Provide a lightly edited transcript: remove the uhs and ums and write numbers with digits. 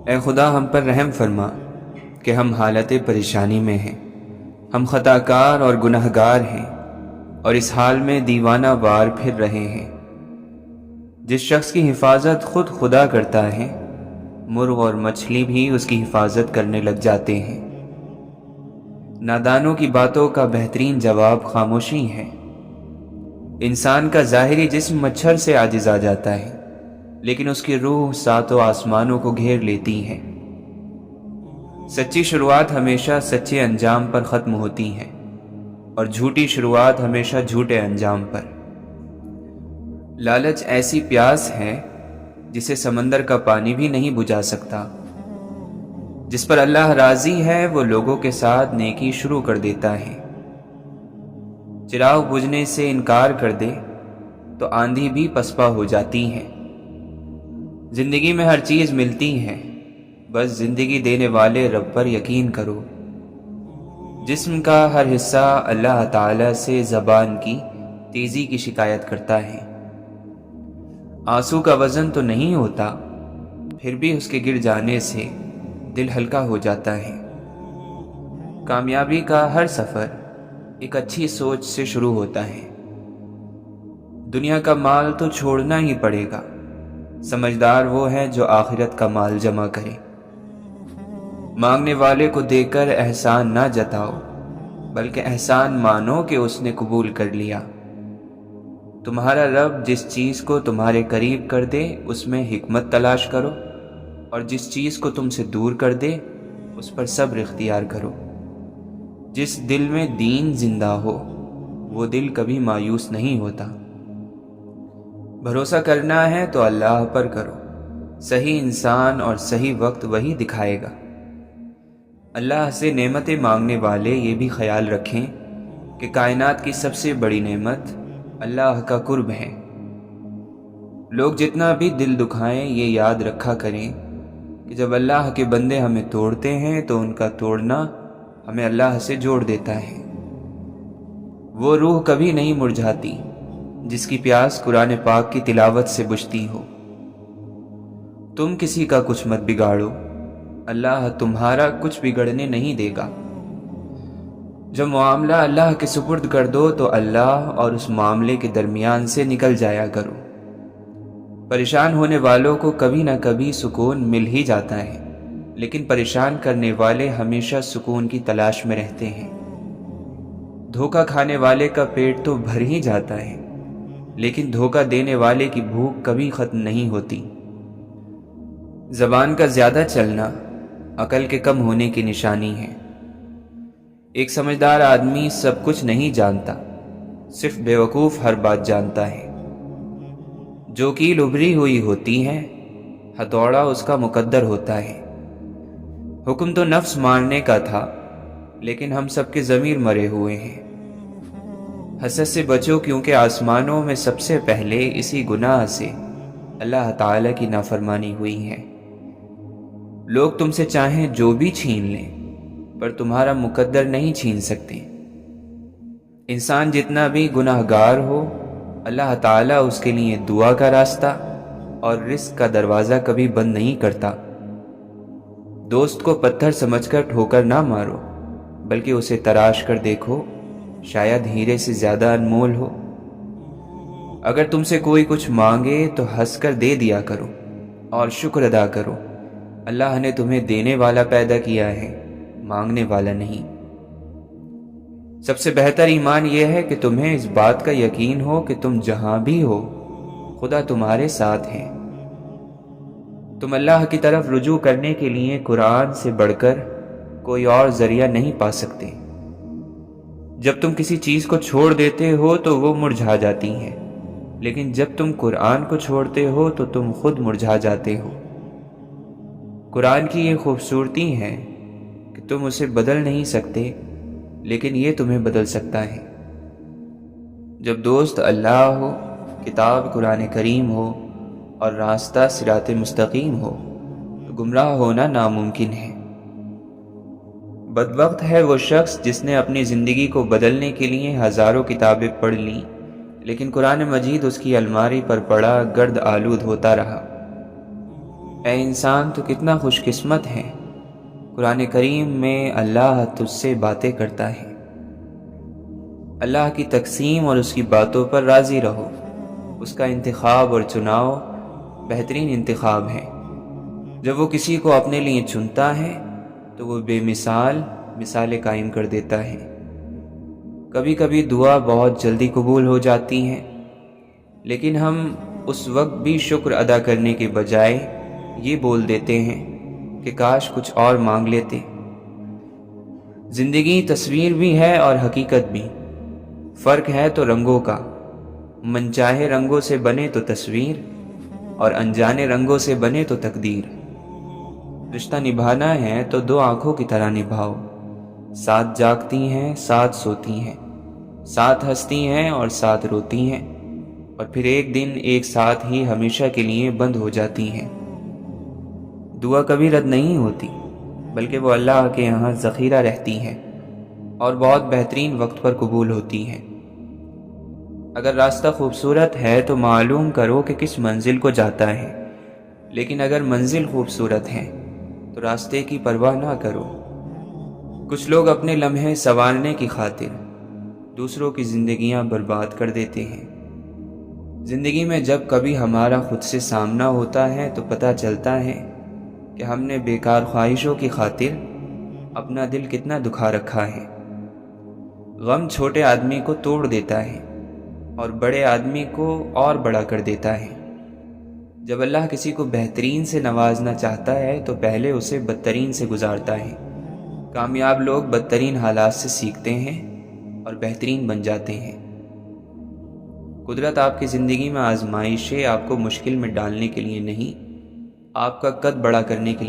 اے خدا ہم پر رحم فرما کہ ہم حالت پریشانی میں ہیں، ہم خطا کار اور گناہ گار ہیں اور اس حال میں دیوانہ وار پھر رہے ہیں۔ جس شخص کی حفاظت خود خدا کرتا ہے، مرغ اور مچھلی بھی اس کی حفاظت کرنے لگ جاتے ہیں۔ نادانوں کی باتوں کا بہترین جواب خاموشی ہے۔ انسان کا ظاہری جسم مچھر سے عاجز آ جاتا ہے، لیکن اس کی روح ساتوں آسمانوں کو گھیر لیتی ہے۔ سچی شروعات ہمیشہ سچے انجام پر ختم ہوتی ہیں اور جھوٹی شروعات ہمیشہ جھوٹے انجام پر۔ لالچ ایسی پیاس ہے جسے سمندر کا پانی بھی نہیں بجھا سکتا۔ جس پر اللہ راضی ہے وہ لوگوں کے ساتھ نیکی شروع کر دیتا ہے۔ چراغ بجھنے سے انکار کر دے تو آندھی بھی پسپا ہو جاتی ہے۔ زندگی میں ہر چیز ملتی ہے، بس زندگی دینے والے رب پر یقین کرو۔ جسم کا ہر حصہ اللہ تعالی سے زبان کی تیزی کی شکایت کرتا ہے۔ آنسو کا وزن تو نہیں ہوتا، پھر بھی اس کے گر جانے سے دل ہلکا ہو جاتا ہے۔ کامیابی کا ہر سفر ایک اچھی سوچ سے شروع ہوتا ہے۔ دنیا کا مال تو چھوڑنا ہی پڑے گا، سمجھدار وہ ہے جو آخرت کا مال جمع کرے۔ مانگنے والے کو دے کر احسان نہ جتاؤ، بلکہ احسان مانو کہ اس نے قبول کر لیا۔ تمہارا رب جس چیز کو تمہارے قریب کر دے اس میں حکمت تلاش کرو، اور جس چیز کو تم سے دور کر دے اس پر صبر اختیار کرو۔ جس دل میں دین زندہ ہو وہ دل کبھی مایوس نہیں ہوتا۔ بھروسہ کرنا ہے تو اللہ پر کرو، صحیح انسان اور صحیح وقت وہی دکھائے گا۔ اللہ سے نعمتیں مانگنے والے یہ بھی خیال رکھیں کہ کائنات کی سب سے بڑی نعمت اللہ کا قرب ہے۔ لوگ جتنا بھی دل دکھائیں یہ یاد رکھا کریں کہ جب اللہ کے بندے ہمیں توڑتے ہیں تو ان کا توڑنا ہمیں اللہ سے جوڑ دیتا ہے۔ وہ روح کبھی نہیں مرجھاتی جس کی پیاس قرآن پاک کی تلاوت سے بجھتی ہو۔ تم کسی کا کچھ مت بگاڑو، اللہ تمہارا کچھ بگڑنے نہیں دے گا۔ جب معاملہ اللہ کے سپرد کر دو تو اللہ اور اس معاملے کے درمیان سے نکل جایا کرو۔ پریشان ہونے والوں کو کبھی نہ کبھی سکون مل ہی جاتا ہے، لیکن پریشان کرنے والے ہمیشہ سکون کی تلاش میں رہتے ہیں۔ دھوکہ کھانے والے کا پیٹ تو بھر ہی جاتا ہے، لیکن دھوکہ دینے والے کی بھوک کبھی ختم نہیں ہوتی۔ زبان کا زیادہ چلنا عقل کے کم ہونے کی نشانی ہے۔ ایک سمجھدار آدمی سب کچھ نہیں جانتا، صرف بیوقوف ہر بات جانتا ہے۔ جو کیل ابھری ہوئی ہوتی ہے، ہتھوڑا اس کا مقدر ہوتا ہے۔ حکم تو نفس مارنے کا تھا، لیکن ہم سب کے ضمیر مرے ہوئے ہیں۔ حسد سے بچو کیونکہ آسمانوں میں سب سے پہلے اسی گناہ سے اللہ تعالی کی نافرمانی ہوئی ہے۔ لوگ تم سے چاہیں جو بھی چھین لیں، پر تمہارا مقدر نہیں چھین سکتے۔ انسان جتنا بھی گناہ گار ہو، اللہ تعالیٰ اس کے لیے دعا کا راستہ اور رزق کا دروازہ کبھی بند نہیں کرتا۔ دوست کو پتھر سمجھ کر ٹھوکر نہ مارو، بلکہ اسے تراش کر دیکھو، شاید ہیرے سے زیادہ انمول ہو۔ اگر تم سے کوئی کچھ مانگے تو ہنس کر دے دیا کرو اور شکر ادا کرو۔ اللہ نے تمہیں دینے والا پیدا کیا ہے، مانگنے والا نہیں۔ سب سے بہتر ایمان یہ ہے کہ تمہیں اس بات کا یقین ہو کہ تم جہاں بھی ہو خدا تمہارے ساتھ ہے۔ تم اللہ کی طرف رجوع کرنے کے لیے قرآن سے بڑھ کر کوئی اور ذریعہ نہیں پا سکتے۔ جب تم کسی چیز کو چھوڑ دیتے ہو تو وہ مرجھا جاتی ہے، لیکن جب تم قرآن کو چھوڑتے ہو تو تم خود مرجھا جاتے ہو۔ قرآن کی یہ خوبصورتی ہے کہ تم اسے بدل نہیں سکتے، لیکن یہ تمہیں بدل سکتا ہے۔ جب دوست اللہ ہو، کتاب قرآن کریم ہو اور راستہ صراط مستقیم ہو تو گمراہ ہونا ناممکن ہے۔ بدبخت ہے وہ شخص جس نے اپنی زندگی کو بدلنے کے لیے ہزاروں کتابیں پڑھ لیں، لیکن قرآن مجید اس کی الماری پر پڑا گرد آلود ہوتا رہا۔ اے انسان تو کتنا خوش قسمت ہے، قرآن کریم میں اللہ تجھ سے باتیں کرتا ہے۔ اللہ کی تقسیم اور اس کی باتوں پر راضی رہو۔ اس کا انتخاب اور چناؤ بہترین انتخاب ہے۔ جب وہ کسی کو اپنے لیے چنتا ہے تو وہ بے مثال مثالیں قائم کر دیتا ہے۔ کبھی کبھی دعا بہت جلدی قبول ہو جاتی ہے، لیکن ہم اس وقت بھی شکر ادا کرنے کے بجائے یہ بول دیتے ہیں کہ کاش کچھ اور مانگ لیتے۔ زندگی تصویر بھی ہے اور حقیقت بھی، فرق ہے تو رنگوں کا۔ من چاہے رنگوں سے بنے تو تصویر، اور انجانے رنگوں سے بنے تو تقدیر۔ رشتہ نبھانا ہے تو دو آنکھوں کی طرح نبھاؤ، ساتھ جاگتی ہیں ساتھ سوتی ہیں، ساتھ ہنستی ہیں اور ساتھ روتی ہیں، اور پھر ایک دن ایک ساتھ ہی ہمیشہ کے لیے بند ہو جاتی ہیں۔ دعا کبھی رد نہیں ہوتی، بلکہ وہ اللہ کے یہاں ذخیرہ رہتی ہے اور بہت بہترین وقت پر قبول ہوتی ہے۔ اگر راستہ خوبصورت ہے تو معلوم کرو کہ کس منزل کو جاتا ہے، لیکن اگر منزل خوبصورت ہے تو راستے کی پرواہ نہ کرو۔ کچھ لوگ اپنے لمحے سنوارنے کی خاطر دوسروں کی زندگیاں برباد کر دیتے ہیں۔ زندگی میں جب کبھی ہمارا خود سے سامنا ہوتا ہے تو پتہ چلتا ہے کہ ہم نے بیکار خواہشوں کی خاطر اپنا دل کتنا دکھا رکھا ہے۔ غم چھوٹے آدمی کو توڑ دیتا ہے اور بڑے آدمی کو اور بڑا کر دیتا ہے۔ جب اللہ کسی کو بہترین سے نوازنا چاہتا ہے تو پہلے اسے بدترین سے گزارتا ہے۔ کامیاب لوگ بدترین حالات سے سیکھتے ہیں اور بہترین بن جاتے ہیں۔ قدرت آپ کی زندگی میں آزمائشیں آپ کو مشکل میں ڈالنے کے لیے نہیں، آپ کا قد بڑا کرنے کے لیے